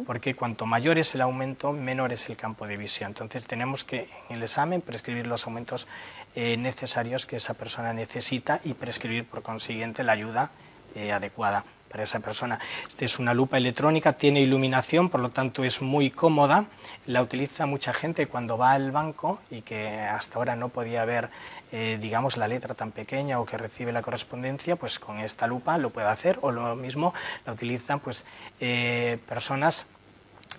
porque cuanto mayor es el aumento, menor es el campo de visión. Entonces tenemos que en el examen prescribir los aumentos necesarios que esa persona necesita y prescribir por consiguiente la ayuda adecuada para esa persona. Esta es una lupa electrónica, tiene iluminación, por lo tanto es muy cómoda, la utiliza mucha gente cuando va al banco y que hasta ahora no podía ver digamos la letra tan pequeña o que recibe la correspondencia, pues con esta lupa lo puede hacer, o lo mismo la utilizan pues personas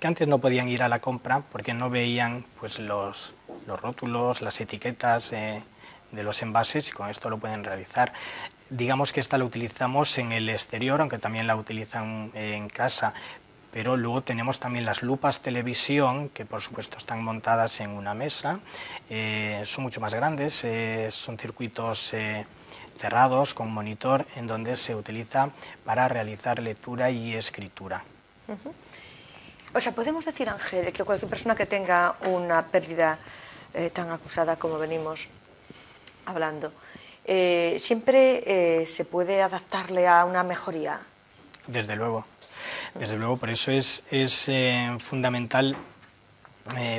que antes no podían ir a la compra porque no veían pues los rótulos, las etiquetas de los envases, y con esto lo pueden realizar. Digamos que esta la utilizamos en el exterior, aunque también la utilizan en casa, pero luego tenemos también las lupas televisión, que por supuesto están montadas en una mesa, son mucho más grandes, son circuitos cerrados con monitor, en donde se utiliza para realizar lectura y escritura. O sea, podemos decir, Ángel, que cualquier persona que tenga una pérdida tan acusada como venimos hablando, siempre se puede adaptarle a una mejoría. Desde luego, por eso es fundamental.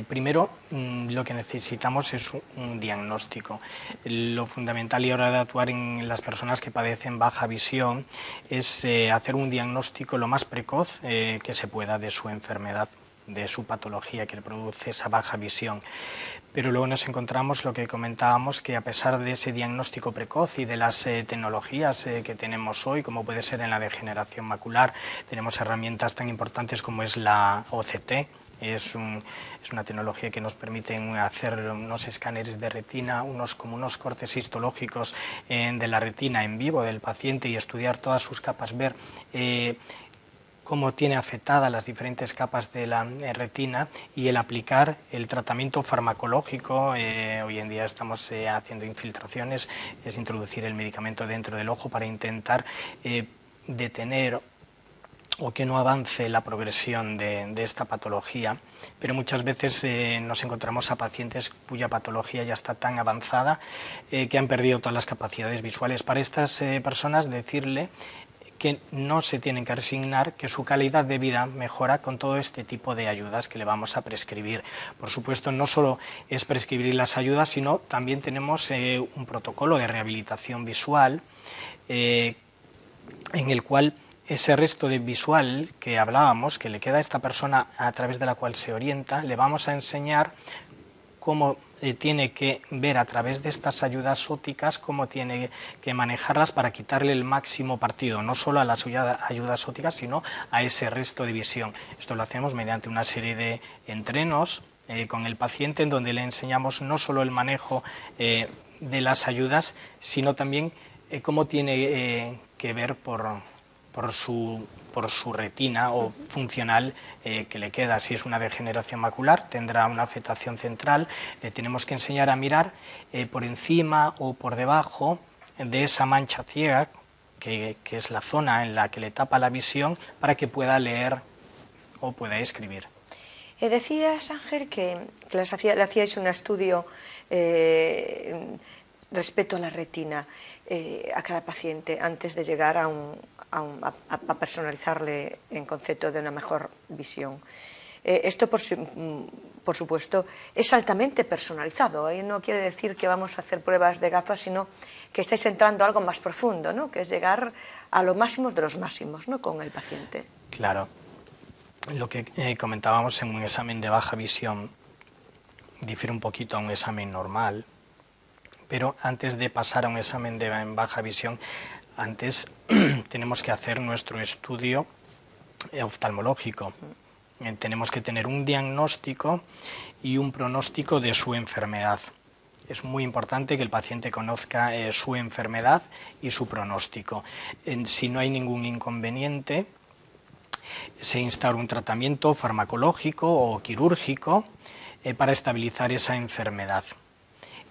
Primero, lo que necesitamos es un diagnóstico. Lo fundamental y hora de actuar en las personas que padecen baja visión es hacer un diagnóstico lo más precoz que se pueda de su enfermedad, de su patología que le produce esa baja visión. Pero luego nos encontramos lo que comentábamos, que a pesar de ese diagnóstico precoz y de las tecnologías que tenemos hoy, como puede ser en la degeneración macular, tenemos herramientas tan importantes como es la OCT. Es una tecnología que nos permite hacer unos escáneres de retina, como unos cortes histológicos de la retina en vivo del paciente y estudiar todas sus capas, ver cómo tiene afectadas las diferentes capas de la retina, y el aplicar el tratamiento farmacológico. Hoy en día estamos haciendo infiltraciones, es introducir el medicamento dentro del ojo para intentar detener o que no avance la progresión de esta patología, pero muchas veces nos encontramos a pacientes cuya patología ya está tan avanzada que han perdido todas las capacidades visuales. Para estas personas decirle que no se tienen que resignar, que su calidad de vida mejora con todo este tipo de ayudas que le vamos a prescribir. Por supuesto, no solo es prescribir las ayudas, sino también tenemos un protocolo de rehabilitación visual en el cual ese resto de visual que hablábamos, que le queda a esta persona a través de la cual se orienta, le vamos a enseñar cómo tiene que ver a través de estas ayudas ópticas, cómo tiene que manejarlas para quitarle el máximo partido, no solo a las ayudas ópticas, sino a ese resto de visión. Esto lo hacemos mediante una serie de entrenos con el paciente, en donde le enseñamos no solo el manejo de las ayudas, sino también cómo tiene que ver por su retina o funcional que le queda. Si es una degeneración macular, tendrá una afectación central, le tenemos que enseñar a mirar por encima o por debajo de esa mancha ciega, que es la zona en la que le tapa la visión, para que pueda leer o pueda escribir. Decías, Ángel, que le hacíais un estudio respecto a la retina a cada paciente antes de llegar a personalizarle en concepto de una mejor visión. Esto, por supuesto, es altamente personalizado. No quiere decir que vamos a hacer pruebas de gafas, sino que estáis entrando a algo más profundo, ¿no? Que es llegar a los máximos de los máximos, ¿no?, con el paciente. Claro. Lo que comentábamos en un examen de baja visión difiere un poquito a un examen normal, pero antes de pasar a un examen de baja visión, antes tenemos que hacer nuestro estudio oftalmológico. Tenemos que tener un diagnóstico y un pronóstico de su enfermedad. Es muy importante que el paciente conozca su enfermedad y su pronóstico. Si no hay ningún inconveniente, se instaura un tratamiento farmacológico o quirúrgico para estabilizar esa enfermedad.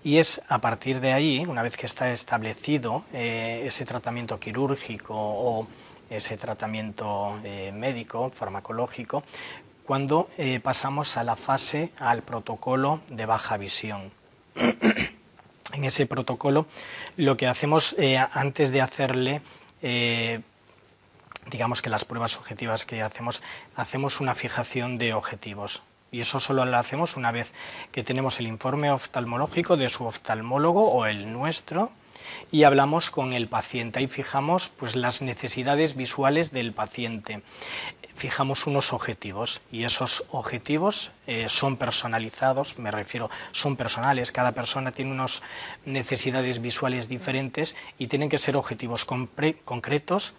Y es a partir de ahí, una vez que está establecido ese tratamiento quirúrgico o ese tratamiento médico, farmacológico, cuando pasamos a la fase, al protocolo de baja visión. En ese protocolo lo que hacemos antes de hacerle digamos que las pruebas objetivas que hacemos una fijación de objetivos. Y eso solo lo hacemos una vez que tenemos el informe oftalmológico de su oftalmólogo o el nuestro y hablamos con el paciente. Ahí fijamos pues, las necesidades visuales del paciente. Fijamos unos objetivos y esos objetivos son personalizados, me refiero, son personales, cada persona tiene unas necesidades visuales diferentes y tienen que ser objetivos concretos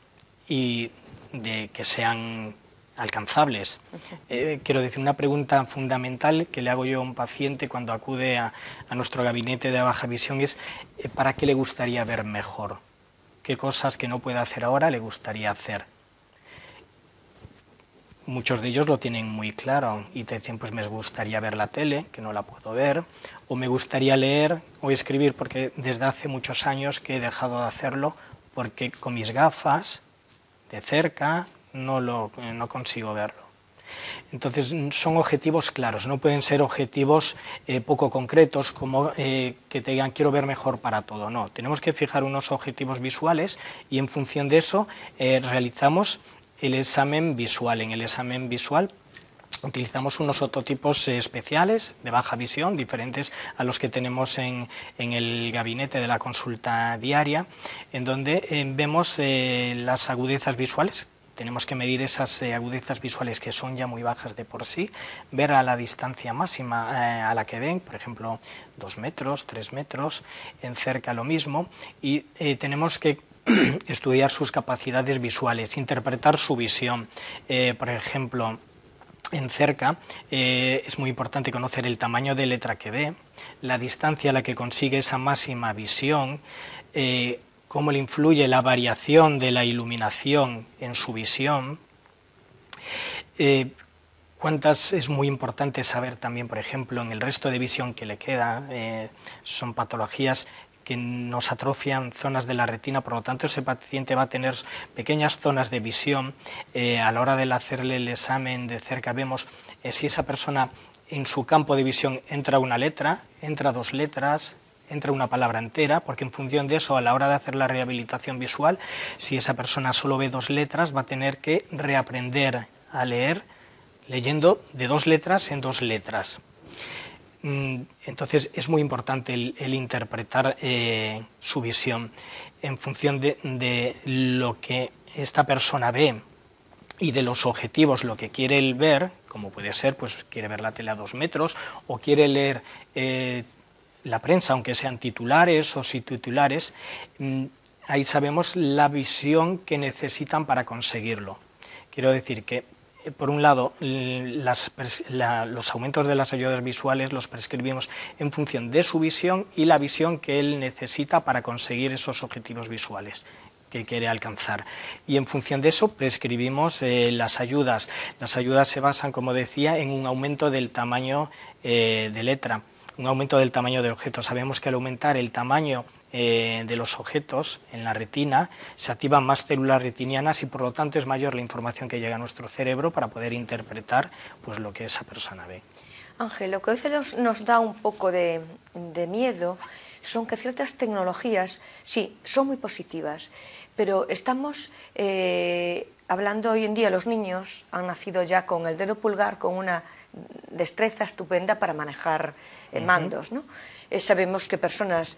y que sean alcanzables. Quiero decir, una pregunta fundamental que le hago yo a un paciente cuando acude a nuestro gabinete de baja visión es ¿para qué le gustaría ver mejor? ¿Qué cosas que no puede hacer ahora le gustaría hacer? Muchos de ellos lo tienen muy claro y te dicen, pues me gustaría ver la tele, que no la puedo ver, o me gustaría leer o escribir, porque desde hace muchos años que he dejado de hacerlo, porque con mis gafas de cerca no consigo verlo. Entonces son objetivos claros, no pueden ser objetivos poco concretos como que te digan quiero ver mejor para todo, no, tenemos que fijar unos objetivos visuales y en función de eso realizamos el examen visual. En el examen visual utilizamos unos ototipos especiales de baja visión, diferentes a los que tenemos en el gabinete de la consulta diaria, en donde vemos las agudezas visuales. Tenemos que medir esas agudezas visuales que son ya muy bajas de por sí, ver a la distancia máxima a la que ven, por ejemplo, 2 metros, 3 metros, en cerca lo mismo, y tenemos que estudiar sus capacidades visuales, interpretar su visión. Por ejemplo, en cerca es muy importante conocer el tamaño de letra que ve, la distancia a la que consigue esa máxima visión, cómo le influye la variación de la iluminación en su visión. Es muy importante saber también, por ejemplo, en el resto de visión que le queda, son patologías que nos atrofian zonas de la retina, por lo tanto ese paciente va a tener pequeñas zonas de visión. A la hora de hacerle el examen de cerca vemos si esa persona en su campo de visión entra una letra, entra 2 letras, entra una palabra entera, porque en función de eso, a la hora de hacer la rehabilitación visual, si esa persona solo ve 2 letras, va a tener que reaprender a leer leyendo de 2 letras en 2 letras. Entonces es muy importante el interpretar su visión en función de lo que esta persona ve y de los objetivos, lo que quiere él ver, como puede ser, pues quiere ver la tele a 2 metros o quiere leer la prensa, aunque sean titulares o subtitulares, ahí sabemos la visión que necesitan para conseguirlo. Quiero decir que por un lado, los aumentos de las ayudas visuales los prescribimos en función de su visión y la visión que él necesita para conseguir esos objetivos visuales que quiere alcanzar. Y en función de eso prescribimos las ayudas. Las ayudas se basan, como decía, en un aumento del tamaño de letra, un aumento del tamaño de objetos. Sabemos que al aumentar el tamaño de los objetos en la retina se activan más células retinianas y por lo tanto es mayor la información que llega a nuestro cerebro para poder interpretar pues, lo que esa persona ve. Ángel, lo que a veces nos da un poco de miedo son que ciertas tecnologías, sí, son muy positivas, pero estamos hablando hoy en día, los niños han nacido ya con el dedo pulgar, con una destreza estupenda para manejar mandos, ¿no? Sabemos que personas,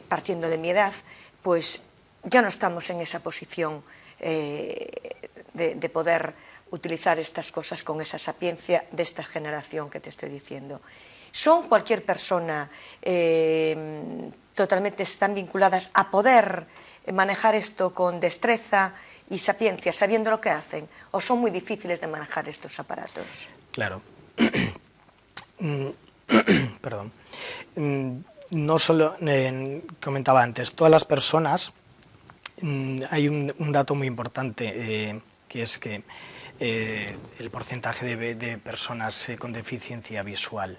partiendo de mi edad, pues ya no estamos en esa posición de poder utilizar estas cosas con esa sapiencia de esta generación que te estoy diciendo. ¿Son cualquier persona totalmente están vinculadas a poder manejar esto con destreza y sapiencia, sabiendo lo que hacen? ¿O son muy difíciles de manejar estos aparatos? Claro. Perdón. No solo, comentaba antes, todas las personas, hay un dato muy importante, que es que el porcentaje de personas con deficiencia visual.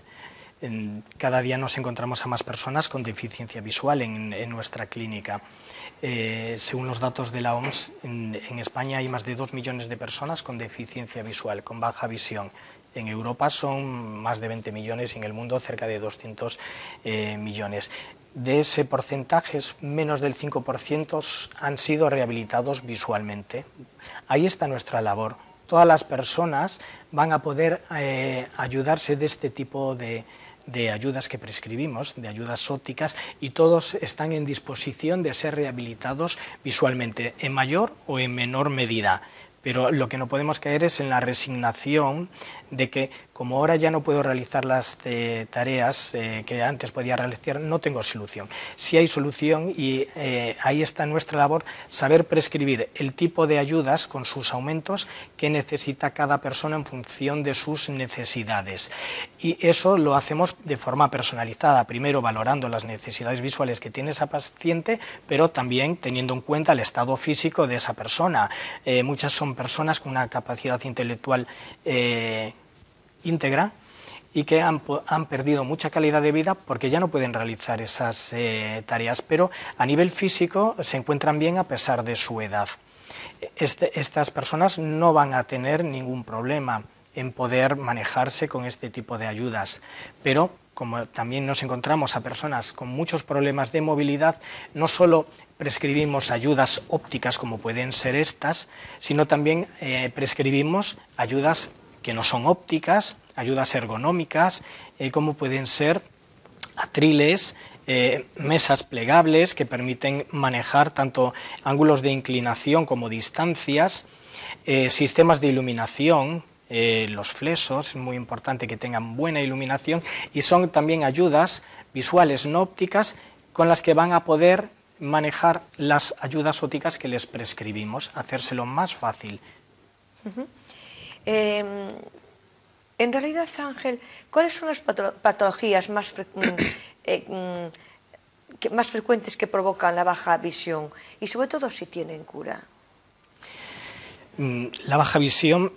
Cada día nos encontramos a más personas con deficiencia visual en nuestra clínica. Según los datos de la OMS, en España hay más de 2 millones de personas con deficiencia visual, con baja visión. En Europa son más de 20 millones y en el mundo cerca de 200 millones. de ese porcentaje, menos del 5%, han sido rehabilitados visualmente. Ahí está nuestra labor. Todas las personas van a poder ayudarse de este tipo de ayudas que prescribimos, de ayudas ópticas, y todos están en disposición de ser rehabilitados visualmente, en mayor o en menor medida. Pero lo que no podemos caer es en la resignación de que, como ahora ya no puedo realizar las tareas que antes podía realizar, no tengo solución. Sí hay solución, y ahí está nuestra labor, saber prescribir el tipo de ayudas con sus aumentos que necesita cada persona en función de sus necesidades. Y eso lo hacemos de forma personalizada, primero valorando las necesidades visuales que tiene esa paciente, pero también teniendo en cuenta el estado físico de esa persona. Muchas son personas con una capacidad intelectual íntegra y que han perdido mucha calidad de vida porque ya no pueden realizar esas tareas, pero a nivel físico se encuentran bien a pesar de su edad. Estas personas no van a tener ningún problema en poder manejarse con este tipo de ayudas, pero como también nos encontramos a personas con muchos problemas de movilidad, no solo prescribimos ayudas ópticas como pueden ser estas, sino también prescribimos ayudas que no son ópticas, ayudas ergonómicas, como pueden ser atriles, mesas plegables que permiten manejar tanto ángulos de inclinación como distancias, sistemas de iluminación. Los flesos, es muy importante que tengan buena iluminación, y son también ayudas visuales no ópticas con las que van a poder manejar las ayudas ópticas que les prescribimos, hacérselo más fácil. En realidad, Ángel, ¿cuáles son las patologías más frecuentes que provocan la baja visión, y sobre todo si tienen cura? La baja visión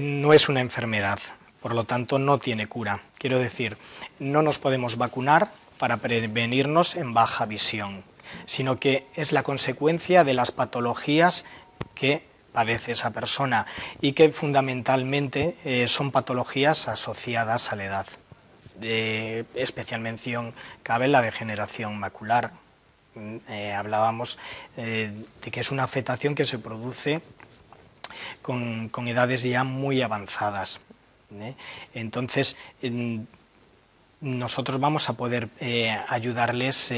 no es una enfermedad, por lo tanto no tiene cura. Quiero decir, no nos podemos vacunar para prevenirnos en baja visión, sino que es la consecuencia de las patologías que padece esa persona, y que fundamentalmente son patologías asociadas a la edad. De especial mención cabe la degeneración macular. Hablábamos de que es una afectación que se produce con edades ya muy avanzadas. Entonces, nosotros vamos a poder ayudarles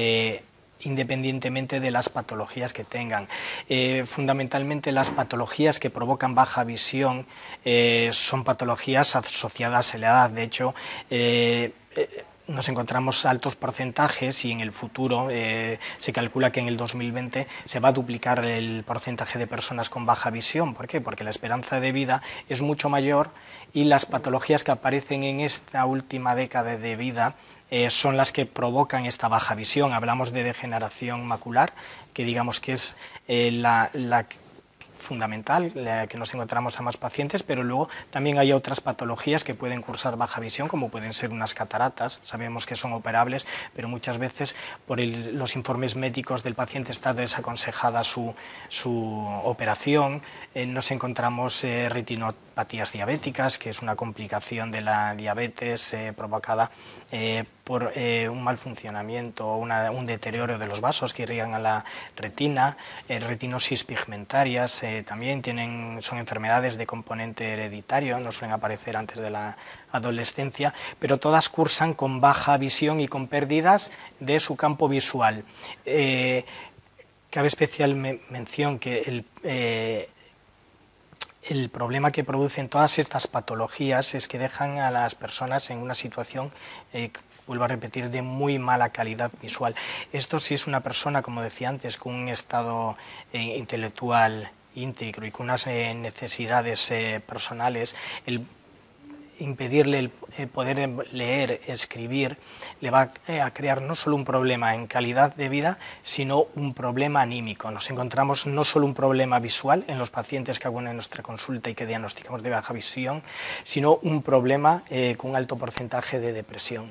independientemente de las patologías que tengan. Fundamentalmente las patologías que provocan baja visión son patologías asociadas a la edad. De hecho, nos encontramos altos porcentajes, y en el futuro se calcula que en el 2020 se va a duplicar el porcentaje de personas con baja visión. ¿Por qué? Porque la esperanza de vida es mucho mayor, y las patologías que aparecen en esta última década de vida son las que provocan esta baja visión. Hablamos de degeneración macular, que digamos que es la fundamental, la que nos encontramos a más pacientes, pero luego también hay otras patologías que pueden cursar baja visión, como pueden ser unas cataratas. Sabemos que son operables, pero muchas veces por los informes médicos del paciente está desaconsejada su operación. Nos encontramos retinopatías diabéticas, que es una complicación de la diabetes provocada por un mal funcionamiento o un deterioro de los vasos que irrigan a la retina. Retinosis pigmentarias también son enfermedades de componente hereditario, no suelen aparecer antes de la adolescencia, pero todas cursan con baja visión y con pérdidas de su campo visual. Cabe especial mención que el problema que producen todas estas patologías es que dejan a las personas en una situación, vuelvo a repetir, de muy mala calidad visual. Esto, si es una persona, como decía antes, con un estado intelectual íntegro y con unas necesidades personales, el impedirle el poder leer, escribir, le va a crear no solo un problema en calidad de vida, sino un problema anímico. Nos encontramos no solo un problema visual en los pacientes que acuden a nuestra consulta y que diagnosticamos de baja visión, sino un problema con un alto porcentaje de depresión.